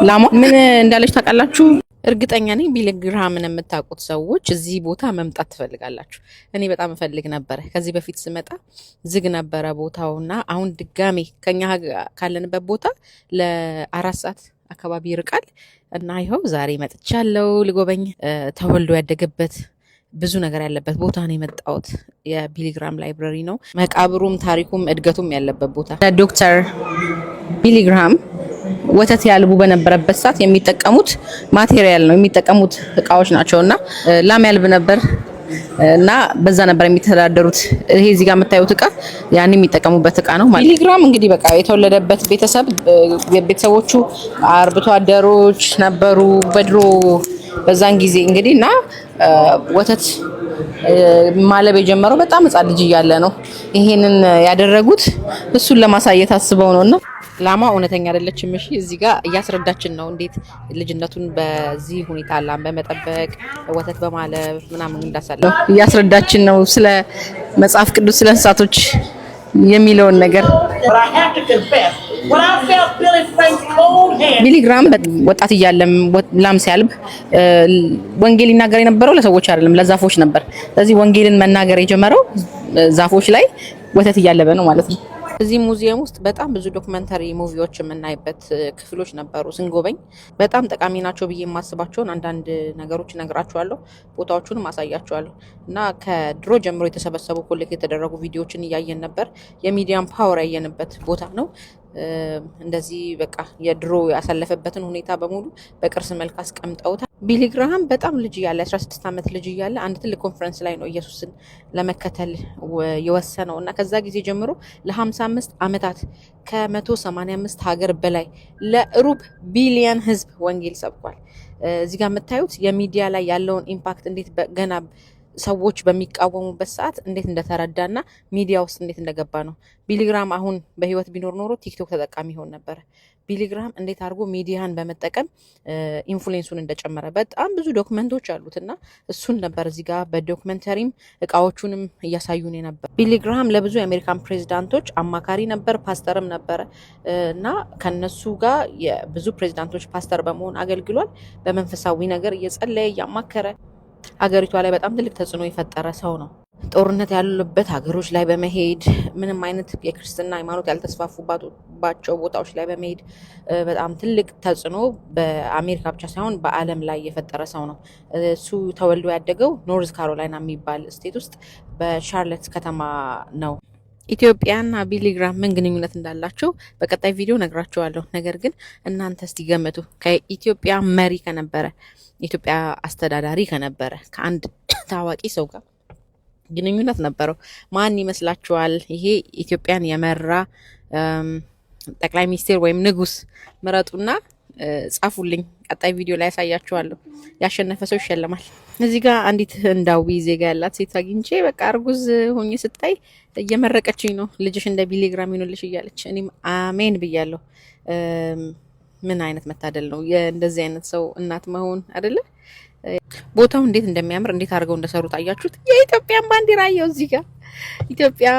ላሟ ምን እንዳለች ታውቃላችሁ? እርግጠኛ ነኝ ቢሊ ግርሃምን የምታውቁት ሰዎች እዚህ ቦታ መምጣት ትፈልጋላችሁ። እኔ በጣም እፈልግ ነበረ። ከዚህ በፊት ስመጣ ዝግ ነበረ ቦታውና አሁን ድጋሜ ከኛ ካለንበት ቦታ ለ4 ሰዓት አካባቢ ይርቃል እና ይኸው ዛሬ መጥቻለሁ ልጎበኝ። ተወልዶ ያደገበት ብዙ ነገር ያለበት ቦታ ነው የመጣሁት። የቢሊ ግርሃም ላይብረሪ ነው። መቃብሩም ታሪኩም እድገቱም ያለበት ቦታ። ዶክተር ቢሊ ግርሃም ወተት ያልቡ በነበረበት ሰዓት የሚጠቀሙት ማቴሪያል ነው የሚጠቀሙት እቃዎች ናቸውና ላም ያልብ ነበር እና በዛ ነበር የሚተዳደሩት። ይሄ እዚህ ጋር የምታዩት እቃ ያን የሚጠቀሙበት እቃ ነው ማለት። ቢሊ ግርሃም እንግዲህ በቃ የተወለደበት ቤተሰቦቹ አርብቶ አደሮች ነበሩ በድሮ በዛን ጊዜ እንግዲህ እና ወተት ማለብ የጀመረው በጣም ህጻን ልጅ እያለ ነው። ይሄንን ያደረጉት እሱን ለማሳየት አስበው ነውና ላማ እውነተኛ አይደለችም። እሺ እዚህ ጋር እያስረዳችን ነው እንዴት ልጅነቱን በዚህ ሁኔታ ላም በመጠበቅ ወተት በማለብ ምናምን እንዳሳለፈ እያስረዳችን ነው። ስለ መጽሐፍ ቅዱስ ስለ እንስሳቶች የሚለውን ነገር ቢሊ ግርሃም ወጣት እያለም ላም ሲያልብ ወንጌል ይናገር የነበረው ለሰዎች አይደለም ለዛፎች ነበር። ስለዚህ ወንጌልን መናገር የጀመረው ዛፎች ላይ ወተት እያለበ ነው ማለት ነው። እዚህ ሙዚየም ውስጥ በጣም ብዙ ዶክመንተሪ ሙቪዎች የምናይበት ክፍሎች ነበሩ። ስንጎበኝ በጣም ጠቃሚ ናቸው ብዬ የማስባቸውን አንዳንድ ነገሮች እነግራችኋለሁ፣ ቦታዎቹንም አሳያችኋለሁ እና ከድሮ ጀምሮ የተሰበሰቡ ኮሌክት የተደረጉ ቪዲዮዎችን እያየን ነበር። የሚዲያም ፓወር ያየንበት ቦታ ነው። እንደዚህ በቃ የድሮ ያሳለፈበትን ሁኔታ በሙሉ በቅርስ መልክ አስቀምጠውታል። ቢሊ ግርሃም በጣም ልጅ እያለ 16 ዓመት ልጅ እያለ አንድ ትልቅ ኮንፈረንስ ላይ ነው ኢየሱስን ለመከተል የወሰነው እና ከዛ ጊዜ ጀምሮ ለ55 ዓመታት ከ185 ሀገር በላይ ለሩብ ቢሊየን ህዝብ ወንጌል ሰብኳል። እዚህ ጋር የምታዩት የሚዲያ ላይ ያለውን ኢምፓክት እንዴት ገና ሰዎች በሚቃወሙበት ሰዓት እንዴት እንደተረዳና ሚዲያ ውስጥ እንዴት እንደገባ ነው። ቢሊ ግርሃም አሁን በህይወት ቢኖር ኖሮ ቲክቶክ ተጠቃሚ ይሆን ነበረ። ቢሊ ግርሃም እንዴት አድርጎ ሚዲያን በመጠቀም ኢንፍሉዌንሱን እንደጨመረ በጣም ብዙ ዶክመንቶች አሉት እና እሱን ነበር እዚህ ጋር በዶክመንተሪም እቃዎቹንም እያሳዩን ነበር። ቢሊ ግርሃም ለብዙ የአሜሪካን ፕሬዚዳንቶች አማካሪ ነበር፣ ፓስተርም ነበረ እና ከነሱ ጋር የብዙ ፕሬዚዳንቶች ፓስተር በመሆን አገልግሏል። በመንፈሳዊ ነገር እየጸለየ እያማከረ ሀገሪቷ ላይ በጣም ትልቅ ተጽዕኖ የፈጠረ ሰው ነው። ጦርነት ያሉበት ሀገሮች ላይ በመሄድ ምንም አይነት የክርስትና ሃይማኖት ያልተስፋፉባቸው ቦታዎች ላይ በመሄድ በጣም ትልቅ ተጽዕኖ በአሜሪካ ብቻ ሳይሆን በዓለም ላይ የፈጠረ ሰው ነው። እሱ ተወልዶ ያደገው ኖርዝ ካሮላይና የሚባል ስቴት ውስጥ በሻርለት ከተማ ነው። ኢትዮጵያና ቢሊ ግርሃም ምን ግንኙነት እንዳላቸው በቀጣይ ቪዲዮ ነግራቸዋለሁ። ነገር ግን እናንተ እስቲ ገምቱ። ከኢትዮጵያ መሪ ከነበረ ኢትዮጵያ አስተዳዳሪ ከነበረ ከአንድ ታዋቂ ሰው ጋር ግንኙነት ነበረው። ማን ይመስላችኋል? ይሄ ኢትዮጵያን የመራ ጠቅላይ ሚኒስቴር ወይም ንጉስ ምረጡና ጻፉልኝ። ቀጣይ ቪዲዮ ላይ ያሳያችኋለሁ። ያሸነፈ ሰው ይሸለማል። እዚህ ጋር አንዲት ህንዳዊ ዜጋ ያላት ሴት አግኝቼ በቃ እርጉዝ ሆኜ ስታይ እየመረቀችኝ ነው። ልጅሽ እንደ ቢሊ ግርሃም ይሁንልሽ እያለች እኔም አሜን ብያለሁ። ምን አይነት መታደል ነው እንደዚህ አይነት ሰው እናት መሆን አይደለ? ቦታው እንዴት እንደሚያምር እንዴት አድርገው እንደሰሩት አያችሁት? የኢትዮጵያን ባንዲራ ያየው እዚህ ጋር ኢትዮጵያ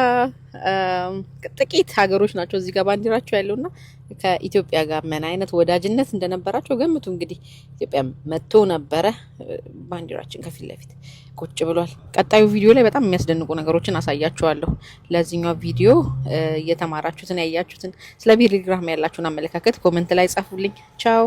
ጥቂት ሀገሮች ናቸው እዚህ ጋር ባንዲራቸው ያለውና ከኢትዮጵያ ጋር ምን አይነት ወዳጅነት እንደነበራቸው ገምቱ። እንግዲህ ኢትዮጵያ መጥቶ ነበረ ባንዲራችን ከፊት ለፊት ቁጭ ብሏል። ቀጣዩ ቪዲዮ ላይ በጣም የሚያስደንቁ ነገሮችን አሳያችኋለሁ። ለዚህኛው ቪዲዮ የተማራችሁትን ያያችሁትን ስለ ቢሊ ግርሃም ያላችሁን አመለካከት ኮሜንት ላይ ጻፉልኝ። ቻው